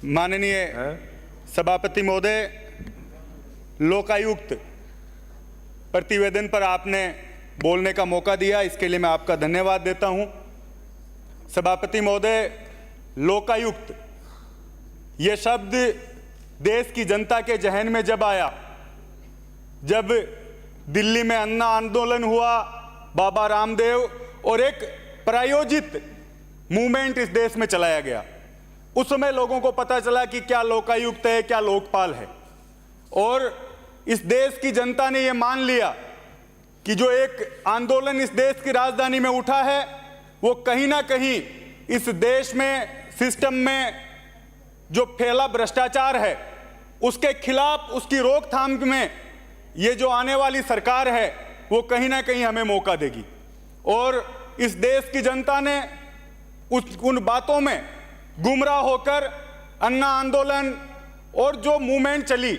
माननीय सभापति महोदय, लोकायुक्त प्रतिवेदन पर आपने बोलने का मौका दिया, इसके लिए मैं आपका धन्यवाद देता हूं। सभापति महोदय, लोकायुक्त ये शब्द देश की जनता के जहन में जब आया, जब दिल्ली में अन्ना आंदोलन हुआ, बाबा रामदेव और एक प्रायोजित मूवमेंट इस देश में चलाया गया, उस समय लोगों को पता चला कि क्या लोकायुक्त है, क्या लोकपाल है। और इस देश की जनता ने यह मान लिया कि जो एक आंदोलन इस देश की राजधानी में उठा है, वो कहीं ना कहीं इस देश में सिस्टम में जो फैला भ्रष्टाचार है उसके खिलाफ, उसकी रोकथाम में ये जो आने वाली सरकार है वो कहीं ना कहीं हमें मौका देगी। और इस देश की जनता ने उन बातों में गुमराह होकर अन्ना आंदोलन और जो मूवमेंट चली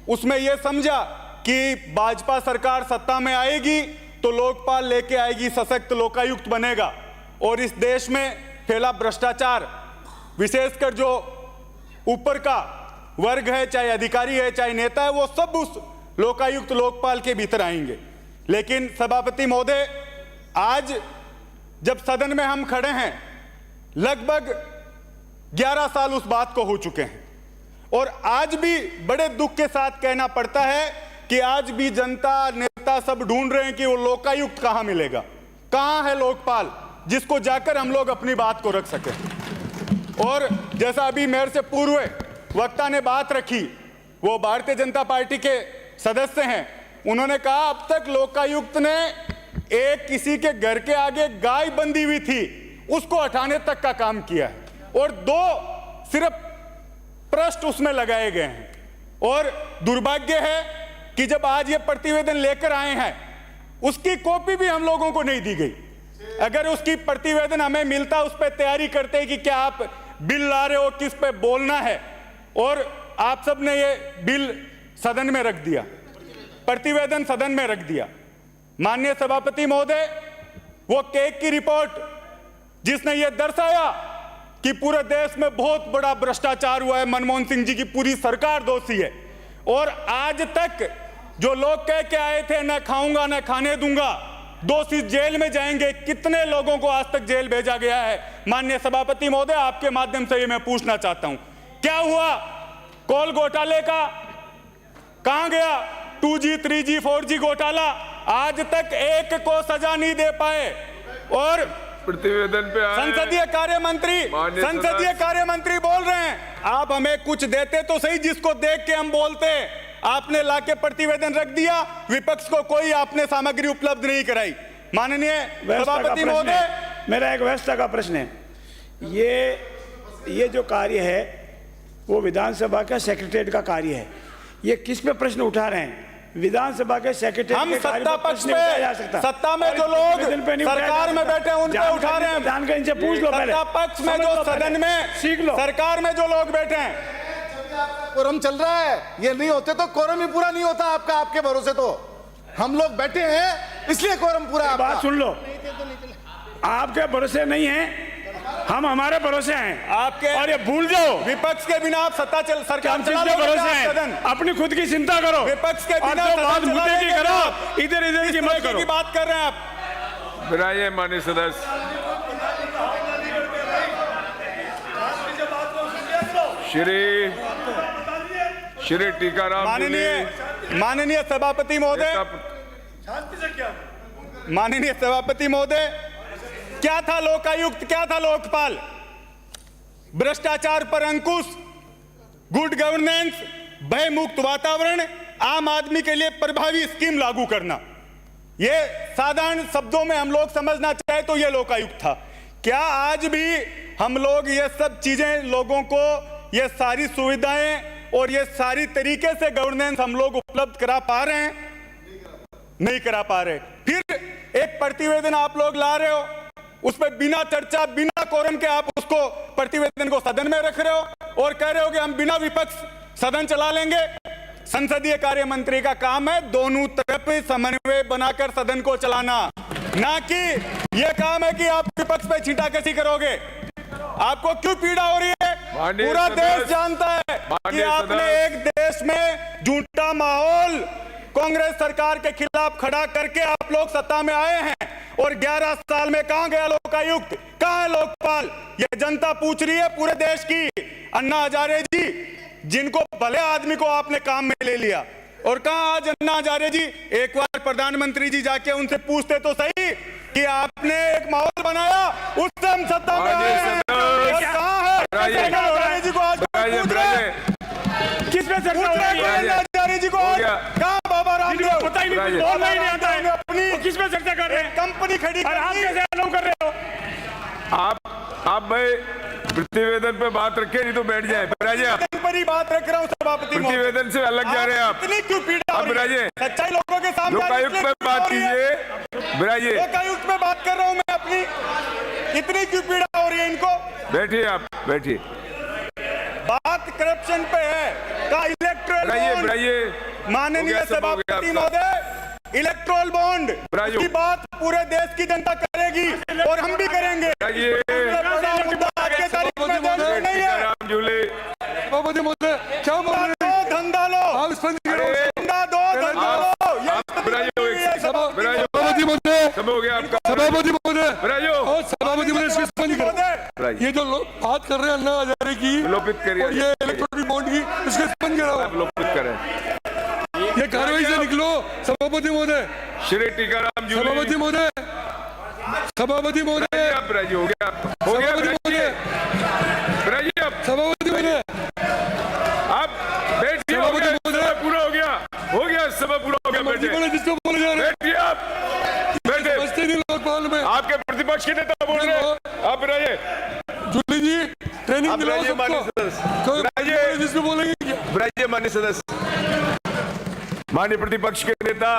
उसमें यह समझा कि भाजपा सरकार सत्ता में आएगी तो लोकपाल लेके आएगी, सशक्त लोकायुक्त बनेगा और इस देश में फैला भ्रष्टाचार, विशेषकर जो ऊपर का वर्ग है, चाहे अधिकारी है चाहे नेता है, वो सब उस लोकायुक्त लोकपाल के भीतर आएंगे। लेकिन सभापति महोदय, आज जब सदन में हम खड़े हैं, लगभग 11 साल उस बात को हो चुके हैं और आज भी बड़े दुख के साथ कहना पड़ता है कि आज भी जनता, नेता सब ढूंढ रहे हैं कि वो लोकायुक्त कहां मिलेगा, कहां है लोकपाल जिसको जाकर हम लोग अपनी बात को रख सकें। और जैसा अभी मेरे से पूर्व वक्ता ने बात रखी, वो भारतीय जनता पार्टी के सदस्य हैं, उन्होंने कहा अब तक लोकायुक्त ने एक किसी के घर के आगे गाय बंधी हुई थी उसको हटाने तक का काम किया है और 2 सिर्फ पृष्ठ उसमें लगाए गए हैं। और दुर्भाग्य है कि जब आज ये प्रतिवेदन लेकर आए हैं उसकी कॉपी भी हम लोगों को नहीं दी गई। अगर उसकी प्रतिवेदन हमें मिलता, उस पर तैयारी करते कि क्या आप बिल ला रहे हो, किस पे बोलना है, और आप सब ने ये बिल सदन में रख दिया, प्रतिवेदन सदन में रख दिया। माननीय सभापति महोदय, वो केक की रिपोर्ट जिसने ये दर्शाया कि पूरे देश में बहुत बड़ा भ्रष्टाचार हुआ है, मनमोहन सिंह जी की पूरी सरकार दोषी है, और आज तक जो लोग कह के आए थे न खाऊंगा न खाने दूंगा, दोषी जेल में जाएंगे, कितने लोगों को आज तक जेल भेजा गया है। माननीय सभापति महोदय, आपके माध्यम से ये मैं पूछना चाहता हूं, क्या हुआ कोल घोटाले का, कहां गया 2G 3G 4G घोटाला, आज तक एक को सजा नहीं दे पाए। और प्रतिवेदन पे संसदीय कार्य मंत्री बोल रहे हैं आप हमें कुछ देते तो सही जिसको देख के हम बोलते। आपने लाके प्रतिवेदन रख दिया, विपक्ष को कोई आपने सामग्री उपलब्ध नहीं कराई। माननीय सभापति महोदय, मेरा एक व्यवस्था का प्रश्न है, ये जो कार्य है वो विधानसभा का सेक्रेटरीट का कार्य है, ये किस पे प्रश्न उठा रहे हैं? विधानसभा के सेक्रेटरी, हम सत्ता पक्ष पे, सत्ता में जो लोग सरकार में बैठे हैं उन पे उठा रहे हैं। जान कर इनसे पूछ लो पहले। सत्ता पक्ष में जो सदन में सीख लो, सरकार में जो लोग बैठे हैं, कोरम चल रहा है, ये नहीं होते तो कोरम ही पूरा नहीं होता आपका, आपके भरोसे तो हम लोग बैठे हैं इसलिए कोरम पूरा। बात सुन लो, आपके भरोसे नहीं है, हम हमारे भरोसे हैं आपके, और ये भूल जाओ विपक्ष के बिना आप सरकार चला लोगे भरोसे हैं, सदन, अपनी खुद की चिंता करो, विपक्ष के बिना बात मुद्दे की करो, इधर की मत करो। बात कर रहे हैं आप। बिराइए माननीय सदस्य। श्री टीकाराम, माननीय सभापति महोदय, माननीय सभापति महोदय, क्या था लोकायुक्त, क्या था लोकपाल? भ्रष्टाचार पर अंकुश, गुड गवर्नेंस, भय मुक्त वातावरण, आम आदमी के लिए प्रभावी स्कीम लागू करना, ये साधारण शब्दों में हम लोग समझना चाहे तो ये लोकायुक्त था। क्या आज भी हम लोग ये सब चीजें लोगों को, ये सारी सुविधाएं और ये सारी तरीके से गवर्नेंस हम लोग उपलब्ध करा पा रहे हैं? नहीं करा पा रहे। फिर एक प्रतिवेदन आप लोग ला रहे हो, उस पर बिना चर्चा, बिना कोरम के आप उसको प्रतिवेदन को सदन में रख रहे हो और कह रहे हो कि हम बिना विपक्ष सदन चला लेंगे। संसदीय कार्य मंत्री का काम है दोनों तरफ समन्वय बनाकर सदन को चलाना, ना कि यह काम है कि आप विपक्ष पे छींटाकशी करोगे। आपको क्यों पीड़ा हो रही है? माननीय पूरा सदस्य, देश जानता है कि माननीय आपने सदस्य। एक देश में झूठा माहौल कांग्रेस सरकार के खिलाफ खड़ा करके आप लोग सत्ता में आए हैं। और 11 साल में कहां गया लोकायुक्त, कहां है लोकपाल? ये जनता पूछ रही है पूरे देश की। अन्ना हजारे जी, जिनको भले आदमी को आपने काम में ले लिया, और कहां आज अन्ना हजारे जी? एक बार प्रधानमंत्री जी जाके उनसे पूछते तो सही कि आपने एक माहौल बनाया, उससे हम सत्ता में आए हैं। और कहां है अन्ना हजारे जी को आज ब्राजे, पूछ रहे हैं? ब्राजे, किस पे चर्चा हो पूछ रहे रही हैं है? अन्ना हजारे जी को आज? गया। कहां बाबा रामदेव? पता ही नहीं, कुछ ब्राजे। बोलना ही नहीं आता है। अपनी वो किस पे चर्चा कर रहे हैं? कंपनी खड़ी और आप कर दी। कैसे अलाउ कर रहे हो? आप भाई प्रतिवेदन पे बात रखे, नहीं तो बैठ जाए। ब्राजे, आप पर ही बात रख रहा हूं सभापति महोदय। प्रतिवेदन से अलग जा रहे हैं आप। इतनी क्यों पीड़ा हो अब रही है? ब्राजे, सच्चाई लोगों के सामने लोकायुक्त इसलिए पे पीड़ा बात हो रही है। कीजिए। ब्राजे, लोकायुक्त में बात कर रहा हूं मैं अपनी। इतनी क्यों पीड़ा हो रही है इनको? बैठिए, आप बैठिए। बात करप्शन पे है का इलेक्ट्रल ब्राजे, बॉन्ड। ब्राजे, माननीय हो गया, सब हो गया सभापति आपका। महोदय, इलेक्ट्रल बॉन्ड ब्राजो। की बात पूरे देश की जनता करेगी और हम भी करेंगे। ब्राजे, सबसे बड़ा मुद्दा आज के तारीख में देश में नहीं है। राम झूले, सभापति महोदय क्या बोल रहे दो धंधा लो, हैं? स्पंद धंधा दो, धंधा लो। ये ब्राजे, ब्राजे, सभापति महोदय, सब हो गया आपका। सभापति महोदय ब्राजो, और सभापति महोदय इसकी स्पंद करो। ब्राजे, ये जो लोग बात कर रहे हैं अन्ना हजारे की लोपित करिए। और ये इलेक्ट्रॉनिक बॉन्ड की, इसके स्पंद कराओ। आप लोपित करें। ये कार्रवाई से निकलो सभापति महोदय, श्री टीकाराम झूले, सभापति महोदय, सभापति महोदय, आप ब्राजे, हो गया, हो गया। सभापति महोदय, ब्राजे, आप सभापति महोदय, बैठिए। हो गया, समय पूरा हो गया, हो गया, समय पूरा हो गया। मर्जी बैठिए, बोले जिसको बोले जा रहे हैं। बैठिए, आप बैठे। समझते नहीं लोकपाल में। आपके प्रतिपक्ष के नेता बोल रहे हैं, आप रहिए। जूली जी ट्रेनिंग आप दिलाओ राजे माननीय सबको। सदस्य, कोई राजे। बोले जिसको बोलेंगे क्या? ब्राजे माननीय सदस्य, माननीय प्रतिपक्ष के नेता